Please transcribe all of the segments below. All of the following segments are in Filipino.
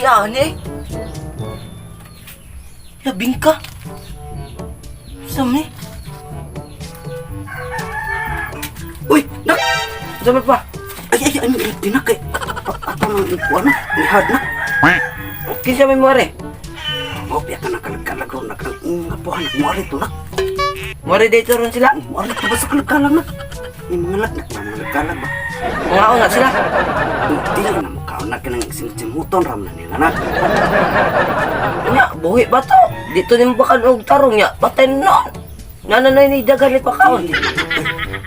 Iyan eh. Labing ka. Saan eh? Uy, nak! Saan pa? Ay, ano, dinak eh. Ato nang ikuan na, lihad na. Kinsa may muari? Mopya ka na kalag-kalagaw na kalang muari to nak. Muari dito ron sila. Muari to ba sa kalag-kalag nak? Yung mga lagnak na mga kalag ba? Mga una sila. Hindi na mo kaon na ka ng simsimuton ram na nila nak. Nya, buhi ba to? Dito ni bakan og tarong nya. Patay na. Nananoy ni daganit pa kaon.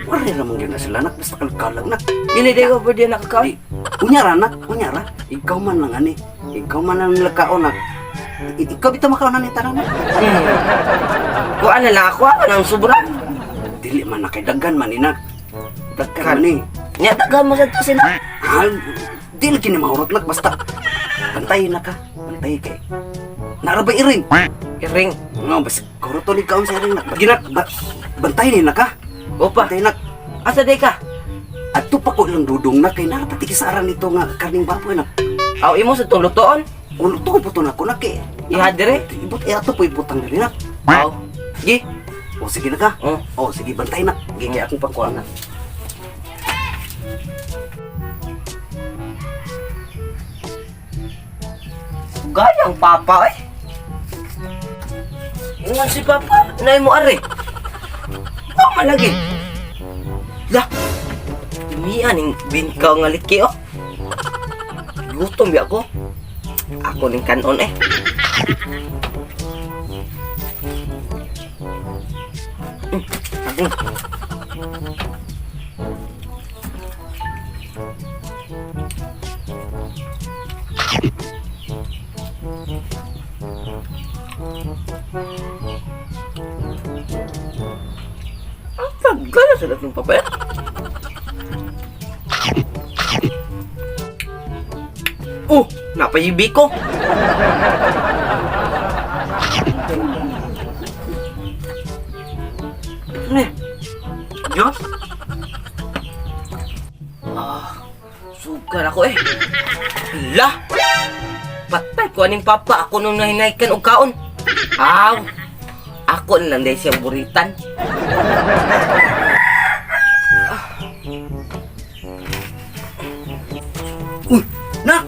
Muari naman yun na sila nak, basta kalag-kalag nak. Dili di ko pwede nakakaon. Di, unyara nak, unyara. Ikaw man lang ani. Ikaw man lang nila kaon nak. Ikaw bita makaon na ni tanan nak. Kuha na lang ako ng sobra. Dili man na kay daggan man ni nak. Daggan man ni. Nya, dagan mo sa to sila. Dili kini mahurot nak, basta bantayin na ka. Bantayin kay. Narabay iring. Iring. No, basta kuruto ni kaon sa iring nak. Baginak, bantayin ni na ka. Opa. Bantayin nak. Asa day ka? At to pa ko ilang dudong na kay narapati kisaran nito nga karning baboy nak. Aw imo sa tulutoon. Ulo to po to na ko nak eh. Ihad dire. Ibut ato po ibutang dali nak. Aw. Gi. O sige na ka. Oh. O sige bantay nak. Gigi akong pangkuhan na. Gayang papa eh. Ingon si papa, nay mo are. Oh, malagi. Lah. Imian ning binkaw nga liki oh. Gutom bi ako. Ako ning kanon eh. Aduh. Tagal na sulat ng papel. Napayibi ko. Nih, Diyos. Sugar ako eh. Lah, patay ko aning papa. Ako nung nahinaykan o kaon. Aw, ako na lang dahil siyang buritan. Nak!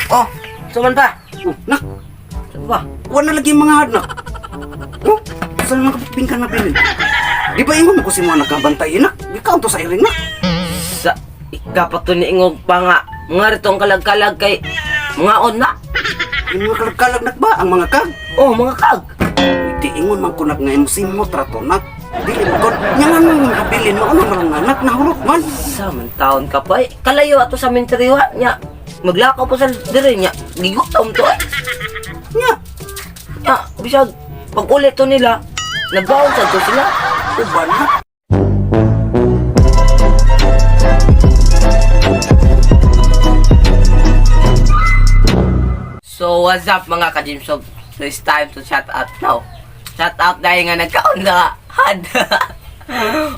Oh, suman pa. Nak! Saan ba? Wala lagi mga had nak. Oh, saan mga kapitbing ka na bilin? Di ba ingon ko si mga nagkabantayin nak? Ikaw to sa iring nak. Sa ikapat to ni ingog pa nga. Mga ritong kalag-kalag kay mga on na. Yung mga kalagkalag nak ba? Ang mga kag? Oh, mga kag. Di ingon man kunak nga imusin mo trato nak. Dili mo kon. Nyangan mo mga bilin mo. Ano marang anak nahurot man. Saman taon ka pa eh. Kalayo ato sa menteriwa niya. Maglakaw po sa dire niya. Gigutom to eh. Nya. Nya, bisag pag ulit to nila, nagbaon sa to sila. Uban nak. So what's up mga ka-Jimsog? So it's time to shout out now. Shout out dahil nga nagkaon na had.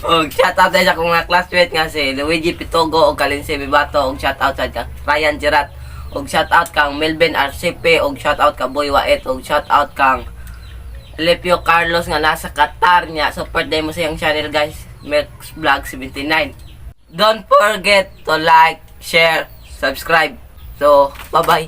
Og shout out dahil sa akong mga classmate nga si Luigi Pitogo o Kalinse Bibato. Og shout out sa kang Ryan Gerat. Og shout out kang Melvin RCP. Og shout out kang Boy Waet. Og shout out kang Lepio Carlos nga nasa Qatar niya. Support din mo sa iyang channel guys. Merx Vlog 79. Don't forget to like, share, subscribe. So bye bye.